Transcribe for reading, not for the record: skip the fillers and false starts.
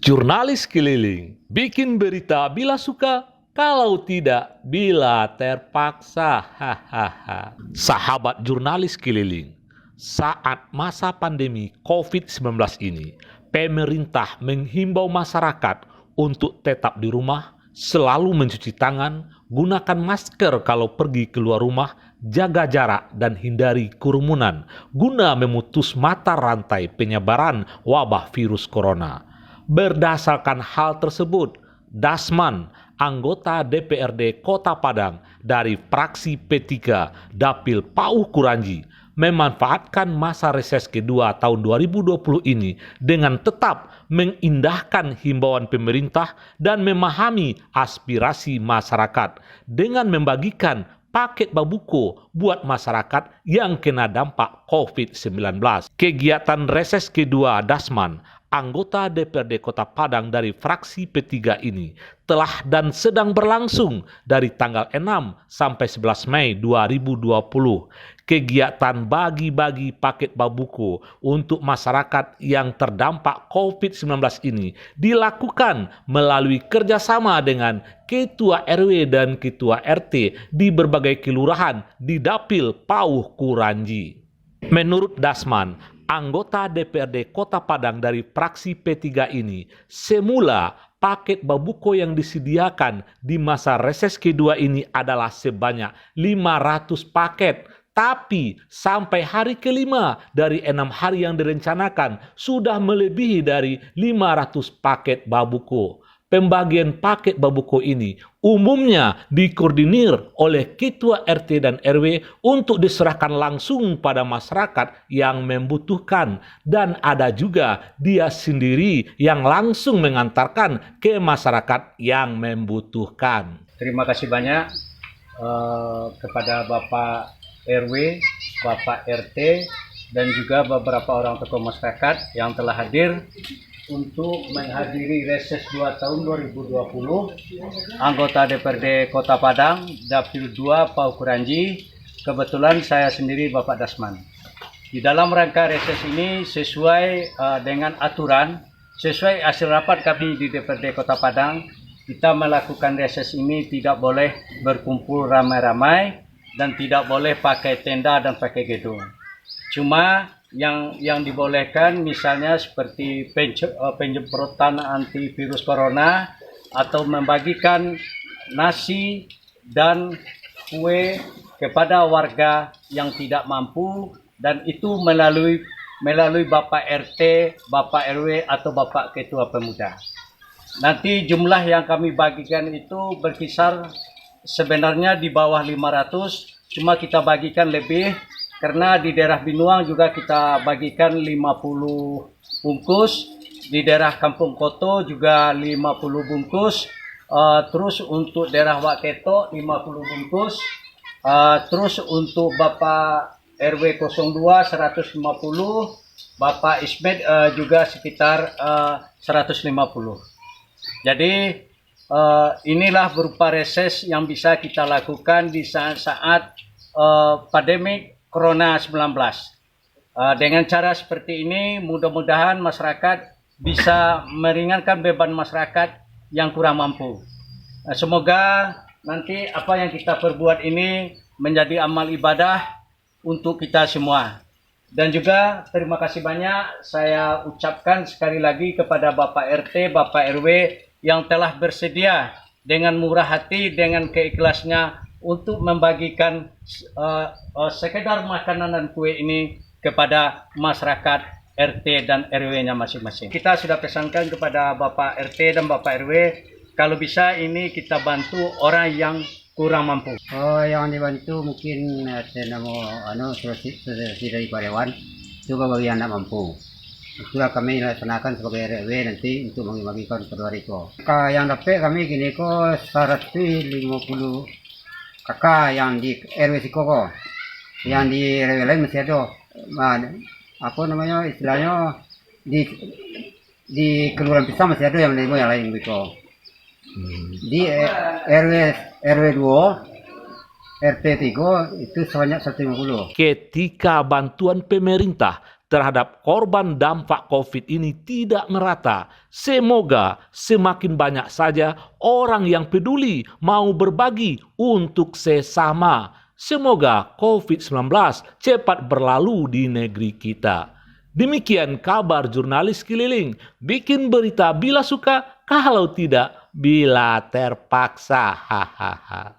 Jurnalis keliling, bikin berita bila suka, kalau tidak bila terpaksa. Hahaha. Sahabat jurnalis keliling, saat masa pandemi COVID-19 ini, pemerintah menghimbau masyarakat untuk tetap di rumah, selalu mencuci tangan, gunakan masker kalau pergi keluar rumah, jaga jarak dan hindari kerumunan guna memutus mata rantai penyebaran wabah virus corona. Berdasarkan hal tersebut, Dasman, anggota DPRD Kota Padang dari fraksi P3 Dapil Pauh Kuranji, memanfaatkan masa reses kedua tahun 2020 ini dengan tetap mengindahkan himbauan pemerintah dan memahami aspirasi masyarakat dengan membagikan paket babuko buat masyarakat yang kena dampak COVID-19. Kegiatan reses kedua Dasman, anggota DPRD Kota Padang dari fraksi P3 ini telah dan sedang berlangsung dari tanggal 6 sampai 11 Mei 2020. Kegiatan bagi-bagi paket babuko untuk masyarakat yang terdampak COVID-19 ini dilakukan melalui kerjasama dengan Ketua RW dan Ketua RT di berbagai kelurahan di Dapil Pauh Kuranji. Menurut Dasman, anggota DPRD Kota Padang dari fraksi P3 ini, semula paket babuko yang disediakan di masa reses kedua ini adalah sebanyak 500 paket. Tapi sampai hari kelima dari 6 hari yang direncanakan sudah melebihi dari 500 paket babuko. Pembagian paket babuko ini umumnya dikoordinir oleh Ketua RT dan RW untuk diserahkan langsung pada masyarakat yang membutuhkan, dan ada juga dia sendiri yang langsung mengantarkan ke masyarakat yang membutuhkan. Terima kasih banyak kepada Bapak RW, Bapak RT, dan juga beberapa orang tokoh masyarakat yang telah hadir untuk menghadiri reses 2 tahun 2020 anggota DPRD Kota Padang, Dapil 2 Pauh Kuranji. Kebetulan saya sendiri Bapak Dasman. Di dalam rangka reses ini sesuai dengan aturan, sesuai hasil rapat kami di DPRD Kota Padang, kita melakukan reses ini tidak boleh berkumpul ramai-ramai dan tidak boleh pakai tenda dan pakai gedung. Cuma yang dibolehkan misalnya seperti penyemprotan antivirus corona atau membagikan nasi dan kue kepada warga yang tidak mampu, dan itu melalui Bapak RT, Bapak RW atau Bapak Ketua Pemuda. Nanti jumlah yang kami bagikan itu berkisar sebenarnya di bawah 500, cuma kita bagikan lebih karena di daerah Binuang juga kita bagikan 50 bungkus, di daerah Kampung Koto juga 50 bungkus, terus untuk daerah Waketo 50 bungkus, terus untuk Bapak RW 02 150, Bapak Ismet juga sekitar 150. Jadi inilah berupa reses yang bisa kita lakukan di saat-saat pandemi Corona 19. Dengan cara seperti ini mudah-mudahan masyarakat bisa meringankan beban masyarakat yang kurang mampu. Semoga nanti apa yang kita perbuat ini menjadi amal ibadah untuk kita semua. Dan juga terima kasih banyak saya ucapkan sekali lagi kepada Bapak RT, Bapak RW yang telah bersedia dengan murah hati, dengan keikhlasnya untuk membagikan sekedar makanan dan kue ini kepada masyarakat RT dan RW-nya masing-masing. Kita sudah pesankan kepada Bapak RT dan Bapak RW, kalau bisa ini kita bantu orang yang kurang mampu. Oh, yang dibantu mungkin solusi dari karyawan juga bagi yang tidak mampu. Itulah kami laksanakan sebagai RW nanti untuk membagikan kedua itu. Yang dapat kami gini kok 150 kakak yang di RW Sikoko, yang di RW lain masih ada, apa namanya istilahnya di Kelurahan Pisang masih ada yang lain gitu. Di RW 2 RT 3 itu sebanyak 150. Ketika bantuan pemerintah terhadap korban dampak COVID ini tidak merata. Semoga semakin banyak saja orang yang peduli mau berbagi untuk sesama. Semoga COVID-19 cepat berlalu di negeri kita. Demikian kabar jurnalis keliling. Bikin berita bila suka, kalau tidak bila terpaksa. Hahaha.